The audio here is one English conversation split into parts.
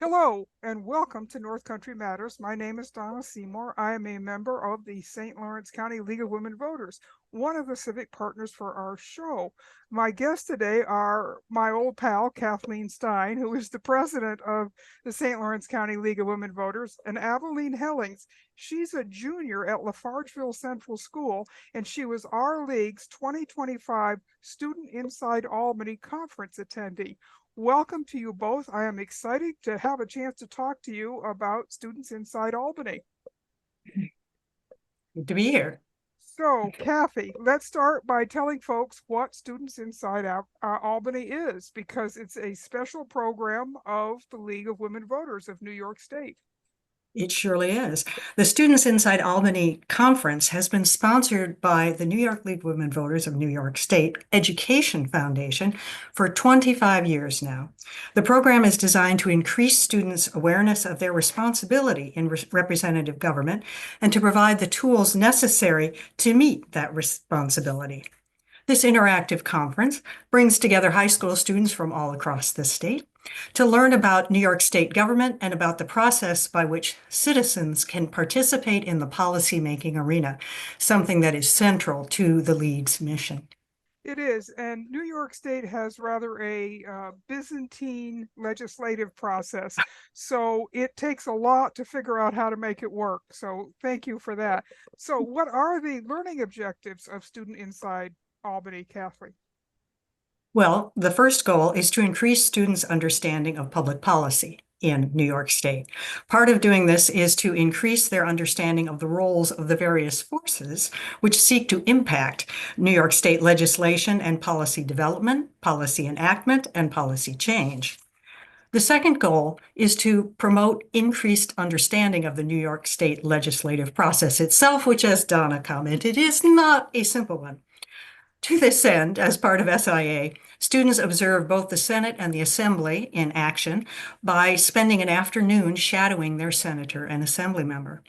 Hello and welcome to North Country Matters. My name is Donna Seymour. I am a member of the St. Lawrence County League of Women Voters, one of the civic partners for our show. My guests today are my old pal, Kathleen Stein, who is the president of the St. Lawrence County League of Women Voters, and Aveline Hellings. She's a junior at LaFargeville Central School, and she was our league's 2025 Student Inside Albany conference attendee. Welcome to you both. I am excited to have a chance to talk to you about Students Inside Albany. Good to be here. So, Kathy, let's start by telling folks what Students Inside Albany is, because it's a special program of the League of Women Voters of New York State. It surely is. The Students Inside Albany conference has been sponsored by the New York League of Women Voters of New York State Education Foundation for 25 years now. The program is designed to increase students' awareness of their responsibility in representative government and to provide the tools necessary to meet that responsibility. This interactive conference brings together high school students from all across the state to learn about New York State government and about the process by which citizens can participate in the policymaking arena, something that is central to the League's mission. It is, and New York State has rather a Byzantine legislative process, so it takes a lot to figure out how to make it work. So thank you for that. So what are the learning objectives of Student Inside Albany, Kathleen? Well, the first goal is to increase students' understanding of public policy in New York State. Part of doing this is to increase their understanding of the roles of the various forces which seek to impact New York State legislation and policy development, policy enactment, and policy change. The second goal is to promote increased understanding of the New York State legislative process itself, which, as Donna commented, is not a simple one. To this end, as part of SIA, students observe both the Senate and the Assembly in action by spending an afternoon shadowing their senator and assembly member.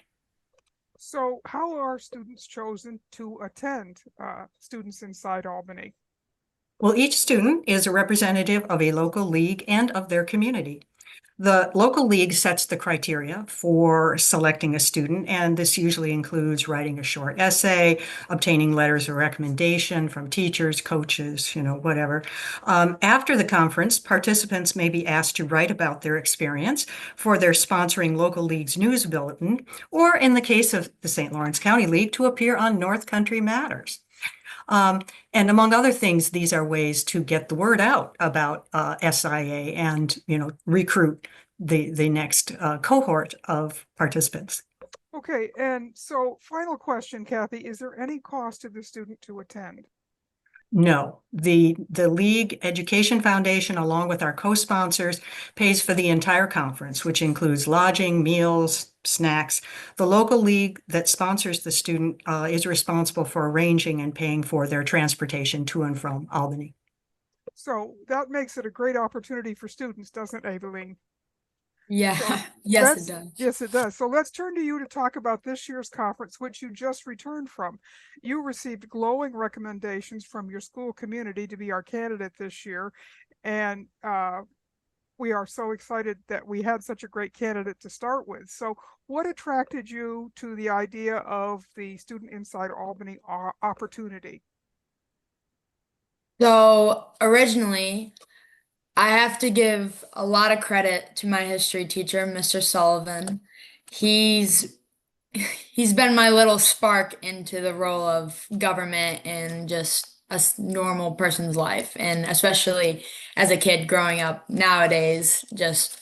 So how are students chosen to attend Students Inside Albany? Well, each student is a representative of a local league and of their community. The local league sets the criteria for selecting a student, and this usually includes writing a short essay, obtaining letters of recommendation from teachers, coaches, whatever. After the conference, participants may be asked to write about their experience for their sponsoring local league's news bulletin, or in the case of the St. Lawrence County League, to appear on North Country Matters. And among other things, these are ways to get the word out about SIA and, recruit the next cohort of participants. Okay, and so final question, Kathy, is there any cost to the student to attend? No, the League Education Foundation, along with our co-sponsors, pays for the entire conference, which includes lodging, meals, snacks. The local league that sponsors the student is responsible for arranging and paying for their transportation to and from Albany. So that makes it a great opportunity for students, doesn't it, Aveline? Yeah, So yes, it does. Yes, it does. So let's turn to you to talk about this year's conference, which you just returned from. You received glowing recommendations from your school community to be our candidate this year. And we are so excited that we had such a great candidate to start with. So what attracted you to the idea of the Student Inside Albany opportunity? So originally, I have to give a lot of credit to my history teacher, Mr. Sullivan. He's he's been my little spark into the role of government and just a normal person's life, and especially as a kid growing up nowadays, just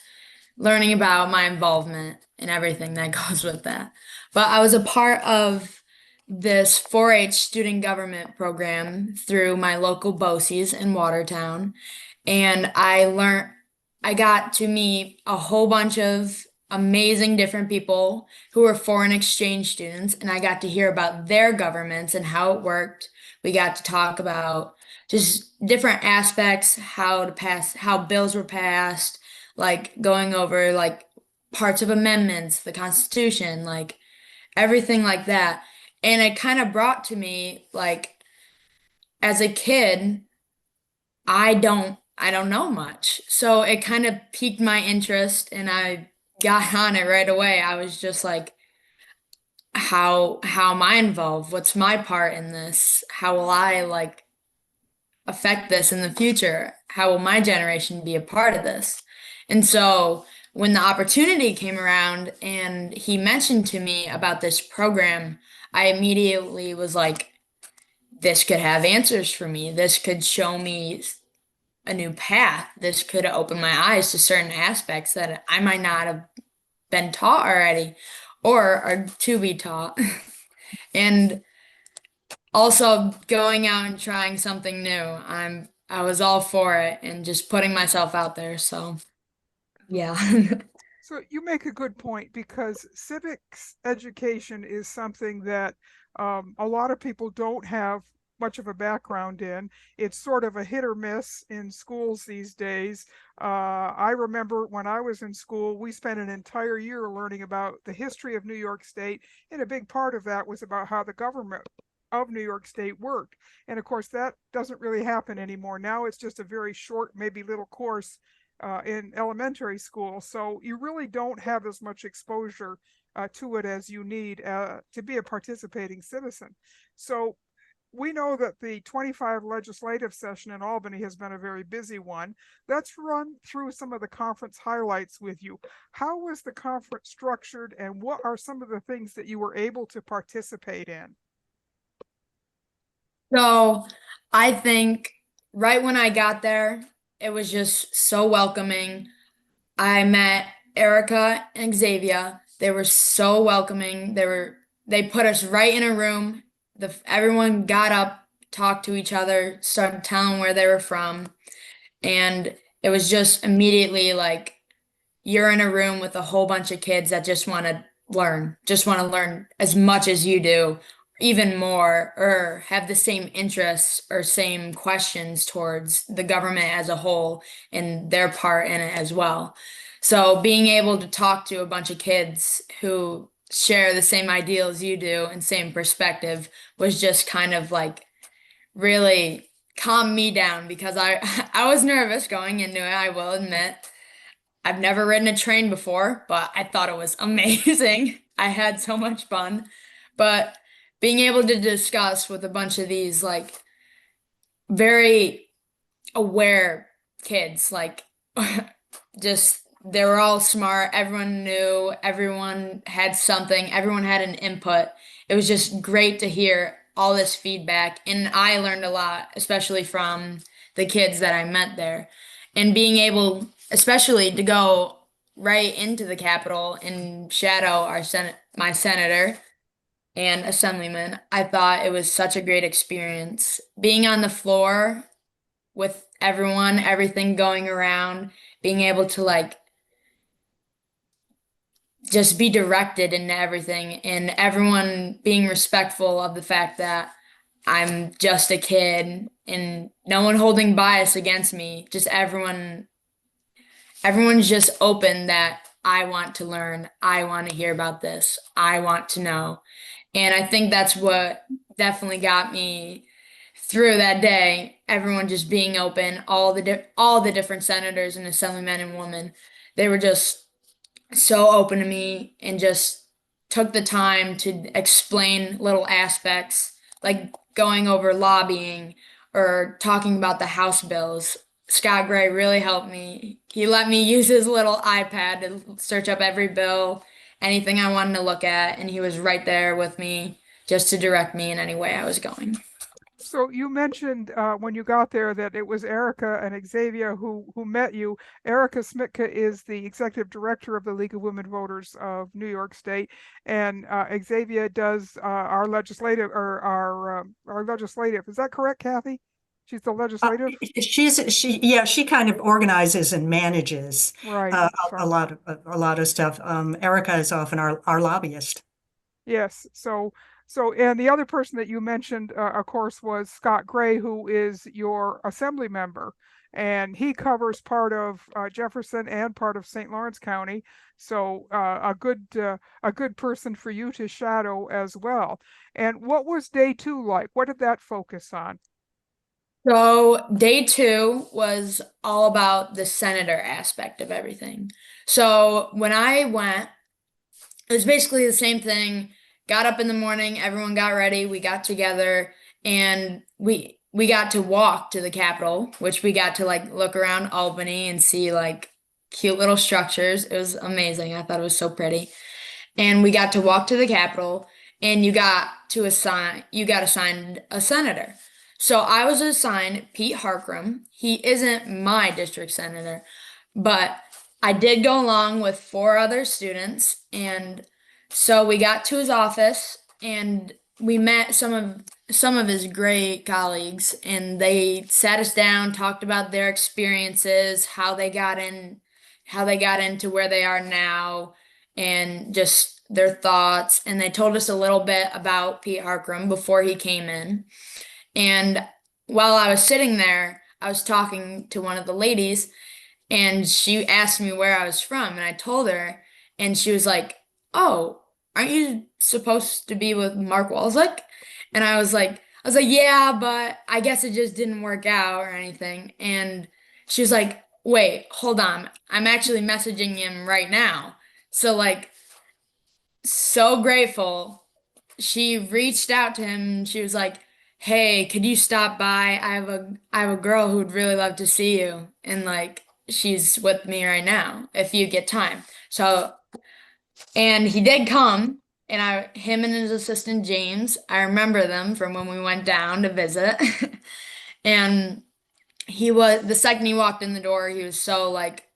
learning about my involvement and everything that goes with that. But I was a part of this 4-H student government program through my local BOCES in Watertown. And I got to meet a whole bunch of amazing different people who were foreign exchange students, and I got to hear about their governments and how it worked. We got to talk about just different aspects, how bills were passed, like going over like parts of amendments, the Constitution, like everything like that. And it kind of brought to me like as a kid, I I don't know much. So it kind of piqued my interest and I got on it right away. I was just like, how am I involved? What's my part in this? How will I like affect this in the future? How will my generation be a part of this? And so when the opportunity came around and he mentioned to me about this program, I immediately was like, this could have answers for me. This could show me a new path. This could open my eyes to certain aspects that I might not have been taught already or are to be taught. And also going out and trying something new. I was all for it and just putting myself out there. So yeah. So you make a good point, because civics education is something that a lot of people don't have much of a background in. It's sort of a hit or miss in schools these days. I remember when I was in school, we spent an entire year learning about the history of New York State, and a big part of that was about how the government of New York State worked. And of course, that doesn't really happen anymore. Now it's just a very short, maybe little course in elementary school. So you really don't have as much exposure to it as you need to be a participating citizen. So we know that the 25 legislative session in Albany has been a very busy one. Let's run through some of the conference highlights with you. How was the conference structured, and what are some of the things that you were able to participate in? So I think right when I got there, it was just so welcoming. I met Erica and Xavier. They were so welcoming. They put us right in a room. Everyone got up, talked to each other, started telling where they were from, and it was just immediately like you're in a room with a whole bunch of kids that just want to learn as much as you do, even more, or have the same interests or same questions towards the government as a whole and their part in it as well. So being able to talk to a bunch of kids who share the same ideals you do and same perspective was just kind of like really calmed me down because I was nervous going into it, I will admit. I've never ridden a train before, but I thought it was amazing. I had so much fun. But being able to discuss with a bunch of these like very aware kids, like just they were all smart, everyone knew, everyone had something, everyone had an input. It was just great to hear all this feedback, and I learned a lot, especially from the kids that I met there. And being able, especially to go right into the Capitol and shadow my senator and assemblyman, I thought it was such a great experience. Being on the floor with everyone, everything going around, being able to like just be directed into everything and everyone being respectful of the fact that I'm just a kid and no one holding bias against me. Just everyone's just open that I want to learn. I want to hear about this. I want to know. And I think that's what definitely got me through that day. Everyone just being open, all the different senators and assemblymen and women, they were just so open to me and just took the time to explain little aspects like going over lobbying or talking about the House bills. Scott Gray really helped me. He let me use his little iPad to search up every bill, anything I wanted to look at, and he was right there with me just to direct me in any way I was going. So you mentioned when you got there that it was Erica and Xavier who met you. Erica Smitka is the executive director of the League of Women Voters of New York State, and Xavier does our legislative or our legislative. Is that correct, Kathy? She's the legislative, She kind of organizes and manages right? a lot of stuff. Erica is often our lobbyist. Yes. So, and the other person that you mentioned, of course, was Scott Gray, who is your assembly member, and he covers part of Jefferson and part of St. Lawrence County. So, a good person for you to shadow as well. And what was day two like? What did that focus on? So day two was all about the senator aspect of everything. So when I went, it was basically the same thing. Got up in the morning, everyone got ready, we got together, and we got to walk to the Capitol, which we got to like look around Albany and see like cute little structures. It was amazing. I thought it was so pretty. And we got to walk to the Capitol, and you got assigned a senator. So I was assigned Pete Harkram. He isn't my district senator, but I did go along with four other students, and so we got to his office and we met some of his great colleagues, and they sat us down, talked about their experiences, how they got into where they are now, and just their thoughts. And they told us a little bit about Pete Harkram before he came in. And while I was sitting there, I was talking to one of the ladies, and she asked me where I was from, and I told her, and she was like, "Oh, aren't you supposed to be with Mark Walzek?" And I was like, "Yeah, but I guess it just didn't work out or anything." And she was like, "Wait, hold on. I'm actually messaging him right now." So like, so grateful. She reached out to him. She was like, "Hey, could you stop by? I have a girl who would really love to see you." And like, she's with me right now if you get time. So, and he did come, and him and his assistant James, I remember them from when we went down to visit. And the second he walked in the door, he was so like,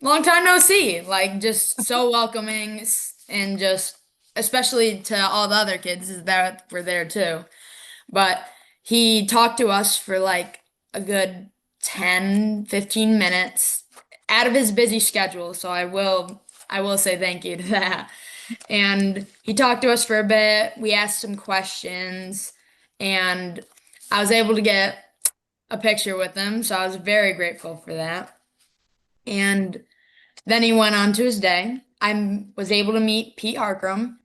long time no see, like just so welcoming, and just especially to all the other kids that were there too. But he talked to us for like a good 10, 15 minutes out of his busy schedule. So I will say thank you to that. And he talked to us for a bit. We asked some questions, and I was able to get a picture with him. So I was very grateful for that. And then he went on to his day. I was able to meet Pete Harkram.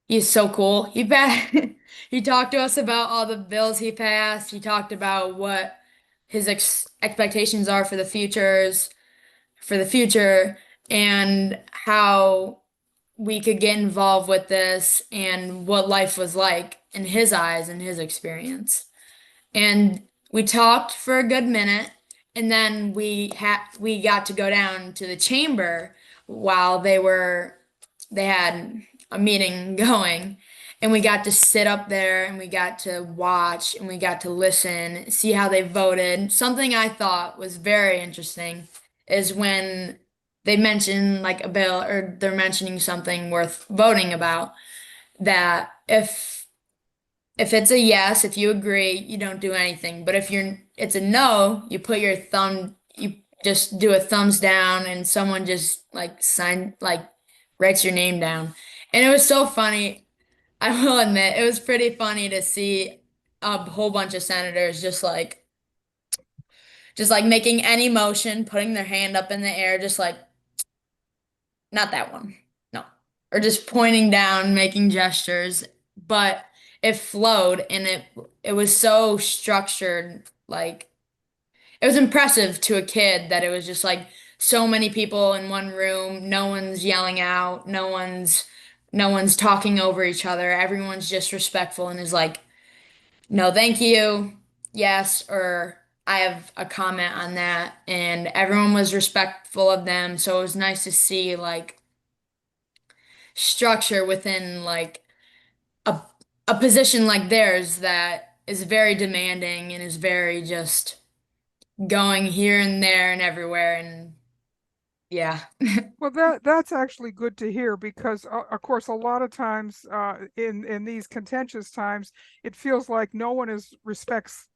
He's so cool. He talked to us about all the bills he passed. He talked about what his expectations are for the future, and how we could get involved with this, and what life was like in his eyes and his experience. And we talked for a good minute, and then we got to go down to the chamber while they had a meeting going, and we got to sit up there, and we got to watch, and we got to listen, see how they voted. Something I thought was very interesting is when they mention like a bill, or they're mentioning something worth voting about, that if it's a yes, if you agree, you don't do anything. But if it's a no, you just do a thumbs down, and someone just writes your name down. And it was so funny. I will admit, it was pretty funny to see a whole bunch of senators just like making any motion, putting their hand up in the air, just like, not that one. No. Or just pointing down, making gestures. But it flowed, and it was so structured. Like, it was impressive to a kid that it was just like so many people in one room. No one's yelling out. No one's talking over each other. Everyone's just respectful and is like, "No, thank you. Yes," or "I have a comment on that." And everyone was respectful of them. So it was nice to see like structure within like a a position like theirs that is very demanding and is very just going here and there and everywhere. And yeah. Well, that's actually good to hear because, of course, a lot of times in these contentious times, it feels like no one is respects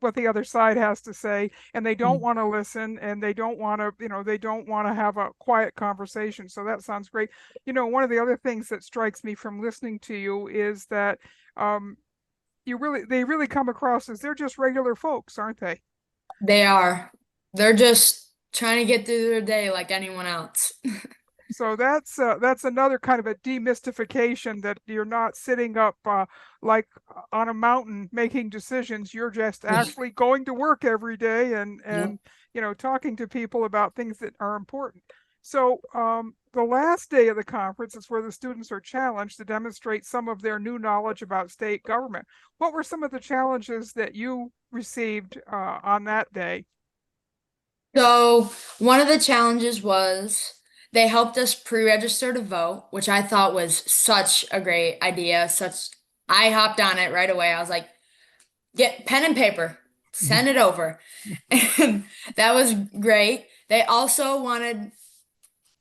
what the other side has to say, and they don't want to listen, and they don't want to, they don't want to have a quiet conversation. So that sounds great. One of the other things that strikes me from listening to you is that um, they really come across as they're just regular folks, aren't they? They are. They're just trying to get through their day like anyone else. So that's another kind of a demystification that you're not sitting up like on a mountain making decisions. You're just actually going to work every day and talking to people about things that are important. So the last day of the conference is where the students are challenged to demonstrate some of their new knowledge about state government. What were some of the challenges that you received on that day? So one of the challenges was they helped us pre-register to vote, which I thought was such a great idea. I hopped on it right away. I was like, get pen and paper, send it over. And that was great. They also wanted,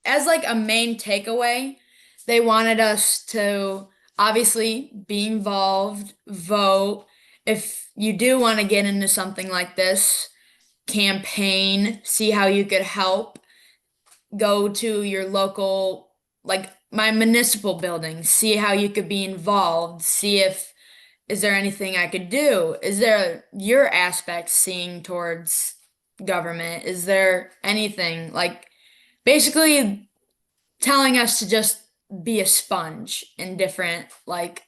as like a main takeaway, they wanted us to obviously be involved, vote. If you do want to get into something like this, campaign, see how you could help, go to your local, like my municipal building, see how you could be involved, see if is there anything I could do? Is there your aspect seeing towards government? Is there anything like basically telling us to just be a sponge in different like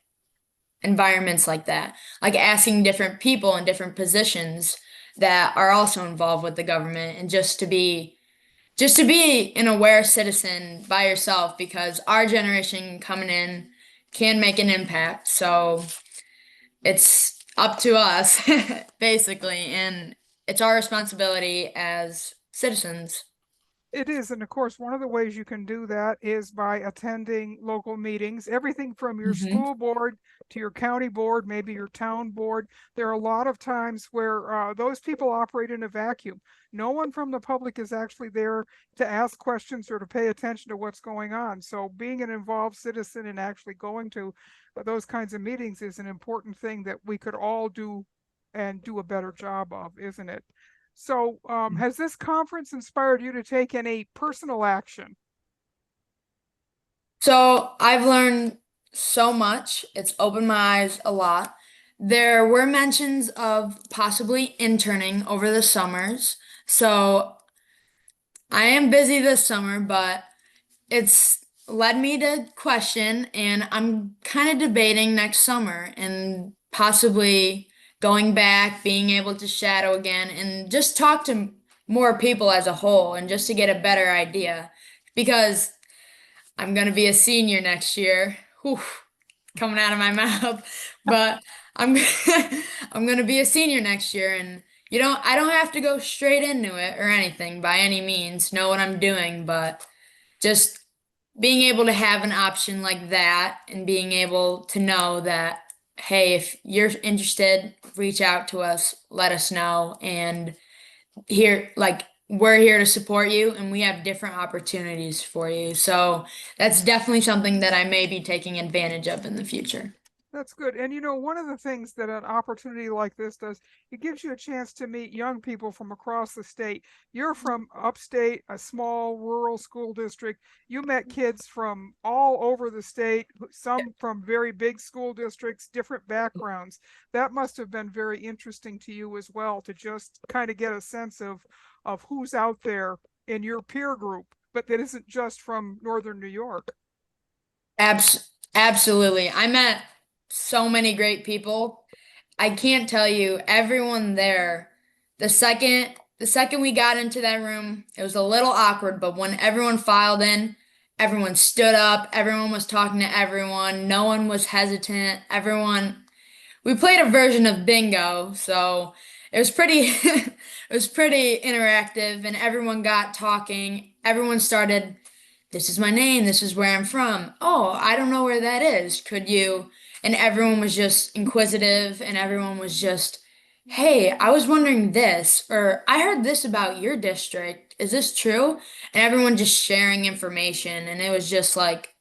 environments like that, like asking different people in different positions that are also involved with the government and just to be an aware citizen by yourself because our generation coming in can make an impact. So it's up to us basically, and it's our responsibility as citizens. It is, and of course, one of the ways you can do that is by attending local meetings, everything from your Mhm. school board to your county board, maybe your town board. There are a lot of times where those people operate in a vacuum. No one from the public is actually there to ask questions or to pay attention to what's going on. So being an involved citizen and actually going to those kinds of meetings is an important thing that we could all do and do a better job of, isn't it? So, has this conference inspired you to take any personal action? So I've learned so much. It's opened my eyes a lot. There were mentions of possibly interning over the summers. So I am busy this summer, but it's led me to question, and I'm kind of debating next summer and possibly going back, being able to shadow again, and just talk to more people as a whole and just to get a better idea. Because I'm gonna be a senior next year. Whew, coming out of my mouth. But I'm I'm gonna be a senior next year and I don't have to go straight into it or anything by any means, know what I'm doing, but just being able to have an option like that and being able to know that, hey, if you're interested, reach out to us, let us know, and here, like, we're here to support you and we have different opportunities for you. So that's definitely something that I may be taking advantage of in the future. That's good. And one of the things that an opportunity like this does, it gives you a chance to meet young people from across the state. You're from upstate, a small rural school district. You met kids from all over the state, some from very big school districts, different backgrounds. That must have been very interesting to you as well, to just kind of get a sense of who's out there in your peer group, but that isn't just from Northern New York. Absolutely. I met so many great people. I can't tell you everyone there. The second we got into that room, it was a little awkward, but when everyone filed in, everyone stood up, everyone was talking to everyone, no one was hesitant. We played a version of bingo, so it was pretty it was pretty interactive and everyone got talking. Everyone started, this is my name, this is where I'm from. Oh, I don't know where that is. Could you? And everyone was just inquisitive and everyone was just, hey, I was wondering this, or I heard this about your district. Is this true? And everyone just sharing information. And it was just like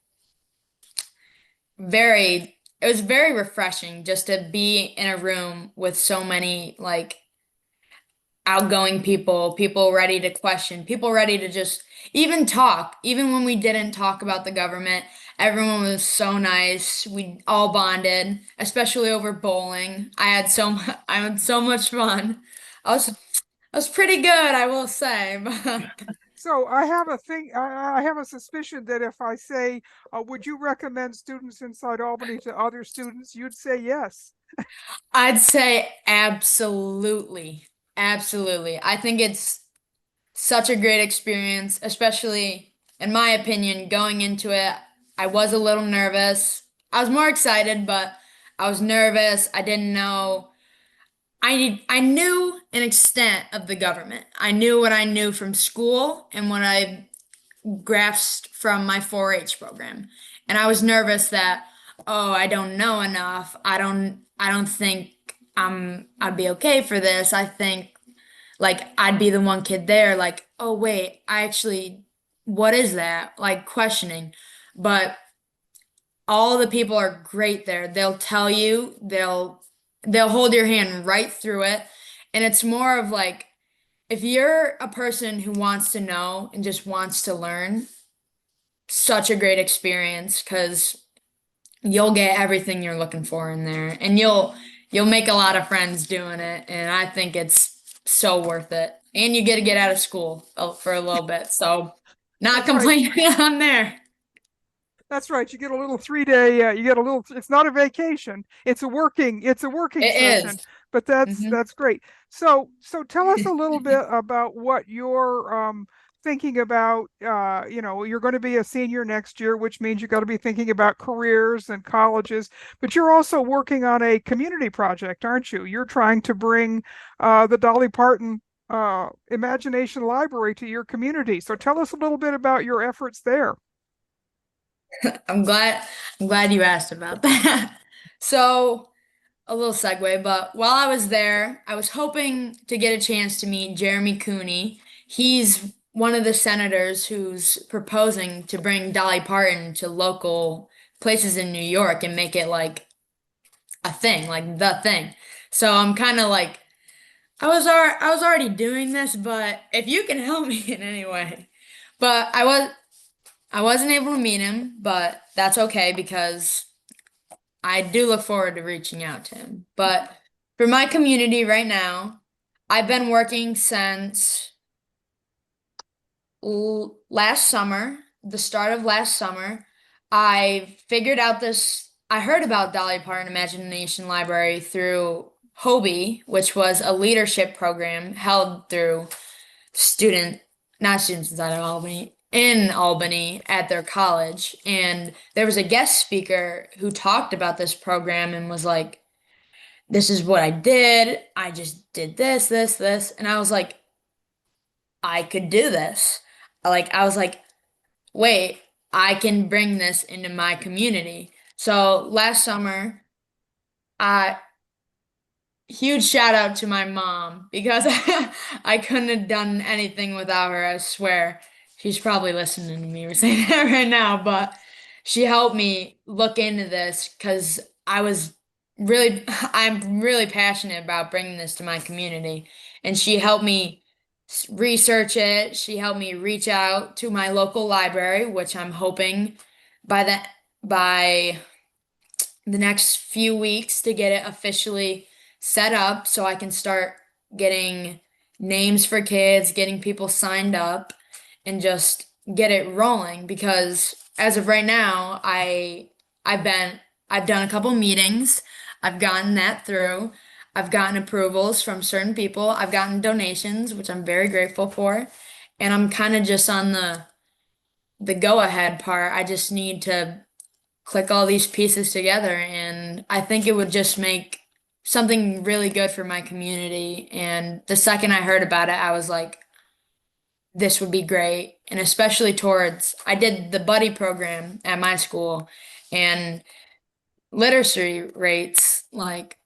it was very refreshing just to be in a room with so many like outgoing people, people ready to question, people ready to just even talk. Even when we didn't talk about the government, everyone was so nice. We all bonded, especially over bowling. I had so much fun. I was I was pretty good, I will say. But So I have a thing, I have a suspicion that if I say, would you recommend Students Inside Albany to other students, you'd say yes. I'd say absolutely. Absolutely. I think it's such a great experience, especially in my opinion, going into it. I was a little nervous. I was more excited, but I was nervous. I didn't know. I knew an extent of the government. I knew what I knew from school and what I grasped from my 4-H program. And I was nervous that, oh, I don't know enough. I don't think I'd be okay for this. I think like I'd be the one kid there like, oh wait, what is that? Like questioning. But all the people are great there. They'll tell you, they'll hold your hand right through it. And it's more of like if you're a person who wants to know and just wants to learn, such a great experience because you'll get everything you're looking for in there and you'll make a lot of friends doing it and I think it's so worth it. And you get to get out of school for a little bit. So not That's right. complaining on there. That's right. You get a little 3-day, you get a little, it's not a vacation. It's a working It session, is. but Mhm. that's great. So tell us a little bit about what you're thinking about. You're going to be a senior next year, which means you got to be thinking about careers and colleges, but you're also working on a community project, aren't you? You're trying to bring the Dolly Parton Imagination Library to your community. So tell us a little bit about your efforts there. I'm glad you asked about that. So a little segue, but while I was there, I was hoping to get a chance to meet Jeremy Cooney. He's one of the senators who's proposing to bring Dolly Parton to local places in New York and make it like a thing, like the thing. So I'm kind of like, I was already doing this, but if you can help me in any way. But I wasn't able to meet him, but that's okay because I do look forward to reaching out to him. But for my community right now, I've been working since last summer, the start of last summer. I heard about Dolly Parton Imagination Library through Hobie, which was a leadership program held through not Students Inside Albany, in Albany at their college. And there was a guest speaker who talked about this program and was like, this is what I did. I just did this. And I was like, I could do this. I was like, wait, I can bring this into my community. So last summer, I huge shout out to my mom because I couldn't have done anything without her, I swear. She's probably listening to me saying that right now, but she helped me look into this because I'm really passionate about bringing this to my community. And she helped me research it. She helped me reach out to my local library, which I'm hoping by the next few weeks to get it officially set up so I can start getting names for kids, getting people signed up, and just get it rolling because as of right now, I've done a couple meetings. I've gotten that through. I've gotten approvals from certain people. I've gotten donations, which I'm very grateful for. And I'm kind of just on the go ahead part. I just need to click all these pieces together and I think it would just make something really good for my community. And the second I heard about it, I was like, this would be great. And especially I did the buddy program at my school and literacy rates, like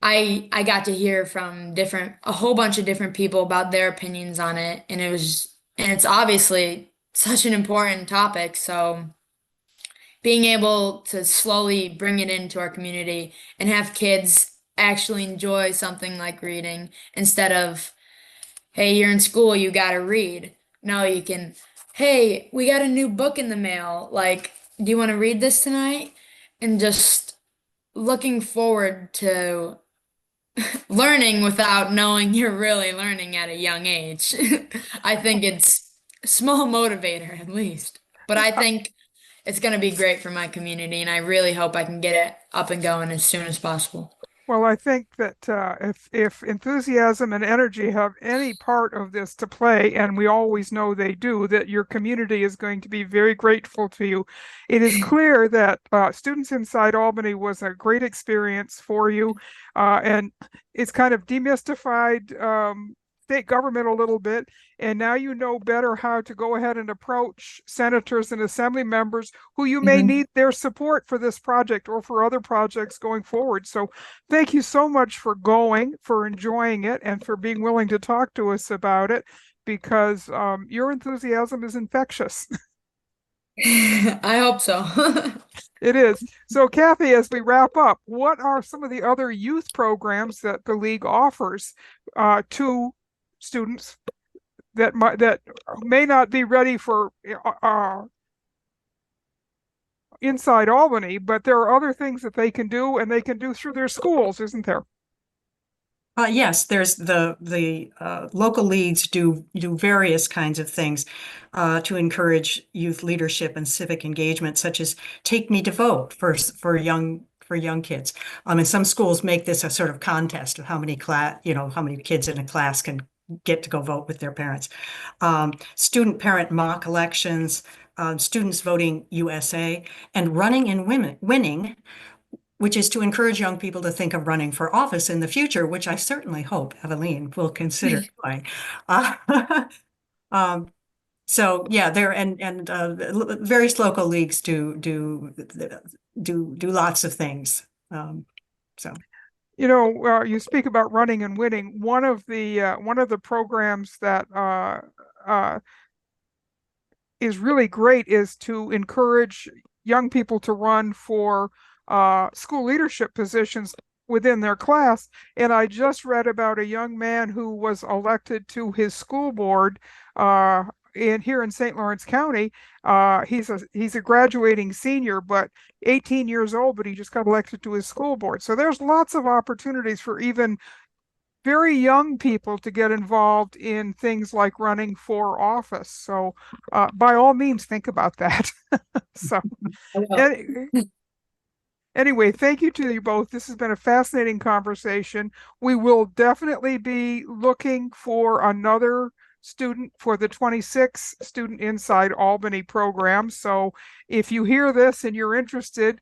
I got to hear from a whole bunch of different people about their opinions on it. And it's obviously such an important topic. So being able to slowly bring it into our community and have kids actually enjoy something like reading instead of, hey, you're in school, you gotta read. No, you can, hey, we got a new book in the mail. Like, do you want to read this tonight? And just looking forward to learning without knowing you're really learning at a young age. I think it's a small motivator at least. But I think it's going to be great for my community, and I really hope I can get it up and going as soon as possible. Well, I think that if enthusiasm and energy have any part of this to play, and we always know they do, that your community is going to be very grateful to you. It is clear that Students Inside Albany was a great experience for you, and it's kind of demystified state government a little bit, and now you know better how to go ahead and approach senators and assembly members who you may Mhm. need their support for this project or for other projects going forward. So thank you so much for going, for enjoying it, and for being willing to talk to us about it, because your enthusiasm is infectious. I hope so. It is. So, Kathy, as we wrap up, what are some of the other youth programs that the league offers to students that may not be ready for inside Albany, but there are other things that they can do, and they can do through their schools, isn't there? Yes, there's the local leagues do various kinds of things to encourage youth leadership and civic engagement, such as Take Me to Vote for young kids. And some schools make this a sort of contest of how many how many kids in a class can get to go vote with their parents. Student parent mock elections, Students Voting USA, and Running and Winning, which is to encourage young people to think of running for office in the future, which I certainly hope Aveline will consider doing. Uh, so yeah, there and various local leagues do lots of things. So You know, you speak about running and winning. One of the programs that is really great is to encourage young people to run for school leadership positions within their class. And I just read about a young man who was elected to his school board here in St. Lawrence County. He's a graduating senior, but 18 years old, but he just got elected to his school board. So there's lots of opportunities for even very young people to get involved in things like running for office. So by all means, think about that. So any, anyway, thank you to you both. This has been a fascinating conversation. We will definitely be looking for another student for the 26 Student Inside Albany program. So if you hear this and you're interested,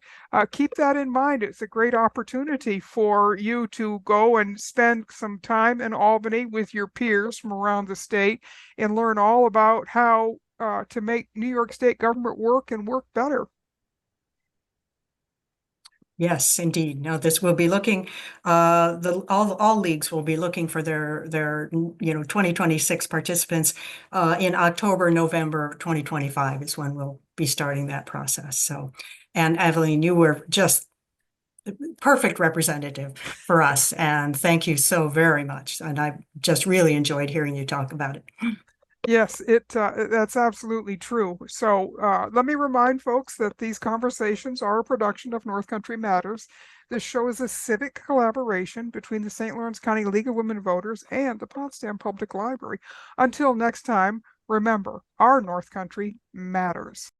keep that in mind. It's a great opportunity for you to go and spend some time in Albany with your peers from around the state and learn all about how to make New York State government work and work better. yes, indeed. No, this will be looking, all leagues will be looking for their 2026 participants in October, November 2025 is when we'll be starting that process. So, and Aveline, you were just perfect representative for us, and thank you so very much. And I just really enjoyed hearing you talk about it. Yes, that's absolutely true. So let me remind folks that these conversations are a production of North Country Matters. This show is a civic collaboration between the St. Lawrence County League of Women Voters and the Potsdam Public Library. Until next time, remember, our North Country matters.